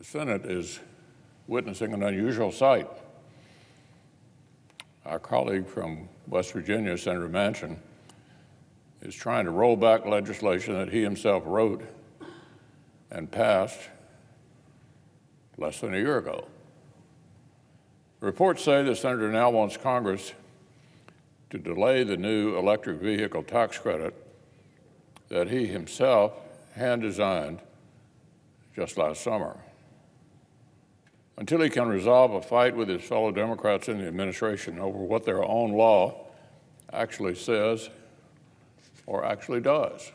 The Senate is witnessing an unusual sight. Our colleague from West Virginia, Senator Manchin, is trying to roll back legislation that he himself wrote and passed less than a year ago. Reports say the senator now wants Congress to delay the new electric vehicle tax credit that he himself hand-designed just last summer, until he can resolve a fight with his fellow Democrats in the administration over what their own law actually says or actually does.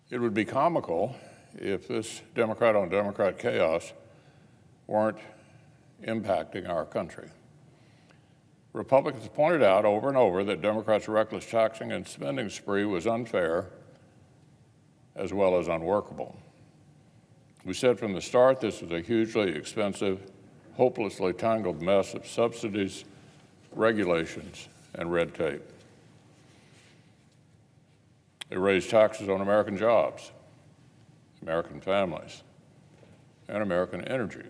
It would be comical if this Democrat-on-Democrat chaos weren't impacting our country. Republicans pointed out over and over that Democrats' reckless taxing and spending spree was unfair as well as unworkable. We said from the start this was a hugely expensive, hopelessly tangled mess of subsidies, regulations, and red tape. It raised taxes on American jobs, American families, and American energy.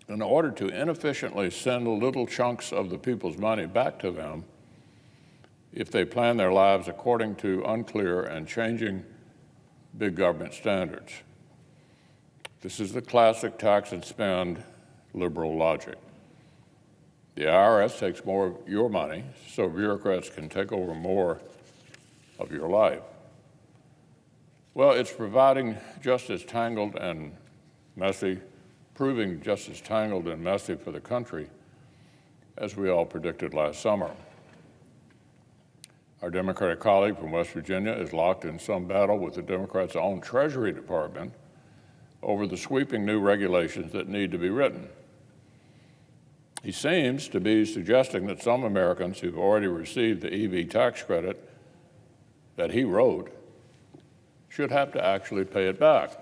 In order to inefficiently send little chunks of the people's money back to them if they plan their lives according to unclear and changing big government standards. This is the classic tax and spend liberal logic. The IRS takes more of your money so bureaucrats can take over more of your life. Well, it's proving just as tangled and messy for the country as we all predicted last summer. Our Democratic colleague from West Virginia is locked in some battle with the Democrats' own Treasury Department over the sweeping new regulations that need to be written. He seems to be suggesting that some Americans who've already received the EV tax credit that he wrote should have to actually pay it back.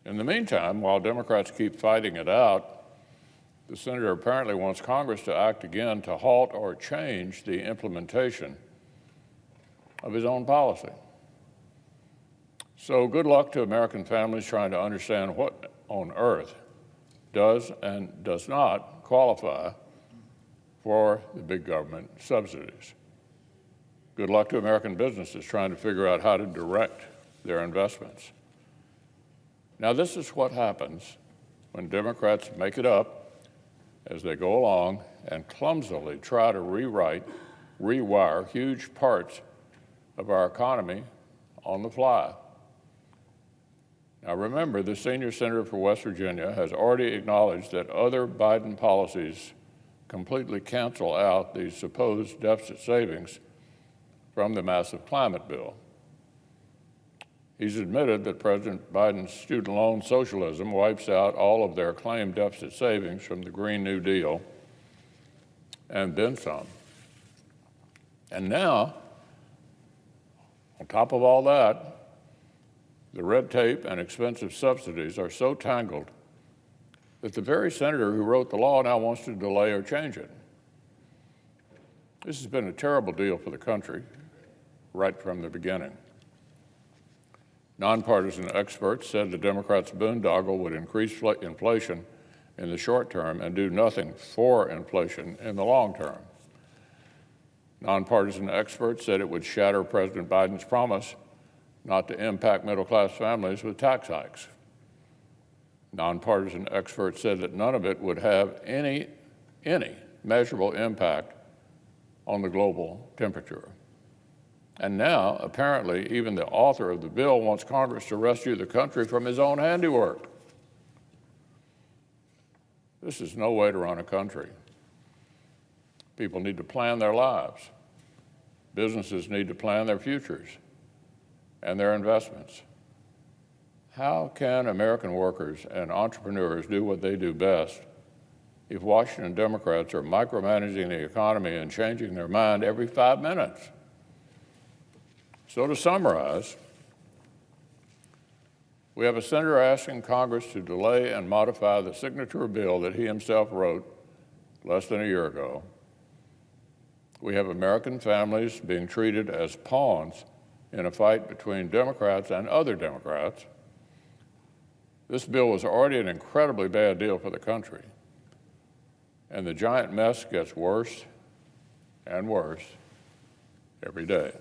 In the meantime, while Democrats keep fighting it out, the senator apparently wants Congress to act again to halt or change the implementation of his own policy. So good luck to American families trying to understand what on earth does and does not qualify for the big government subsidies. Good luck to American businesses trying to figure out how to direct their investments. Now, this is what happens when Democrats make it up as they go along and clumsily try to rewire huge parts of our economy on the fly. Now, remember, the senior senator for West Virginia has already acknowledged that other Biden policies completely cancel out these supposed deficit savings from the massive climate bill. He's admitted that President Biden's student loan socialism wipes out all of their claimed deficit savings from the Green New Deal and then some. And now, on top of all that, the red tape and expensive subsidies are so tangled that the very senator who wrote the law now wants to delay or change it. This has been a terrible deal for the country right from the beginning. Nonpartisan experts said the Democrats' boondoggle would increase inflation in the short term and do nothing for inflation in the long term. Nonpartisan experts said it would shatter President Biden's promise not to impact middle-class families with tax hikes. Nonpartisan experts said that none of it would have any measurable impact on the global temperature. And now, apparently, even the author of the bill wants Congress to rescue the country from his own handiwork. This is no way to run a country. People need to plan their lives. Businesses need to plan their futures and their investments. How can American workers and entrepreneurs do what they do best if Washington Democrats are micromanaging the economy and changing their mind every 5 minutes? So to summarize, we have a senator asking Congress to delay and modify the signature bill that he himself wrote less than a year ago. We have American families being treated as pawns in a fight between Democrats and other Democrats. This bill was already an incredibly bad deal for the country, and the giant mess gets worse and worse every day.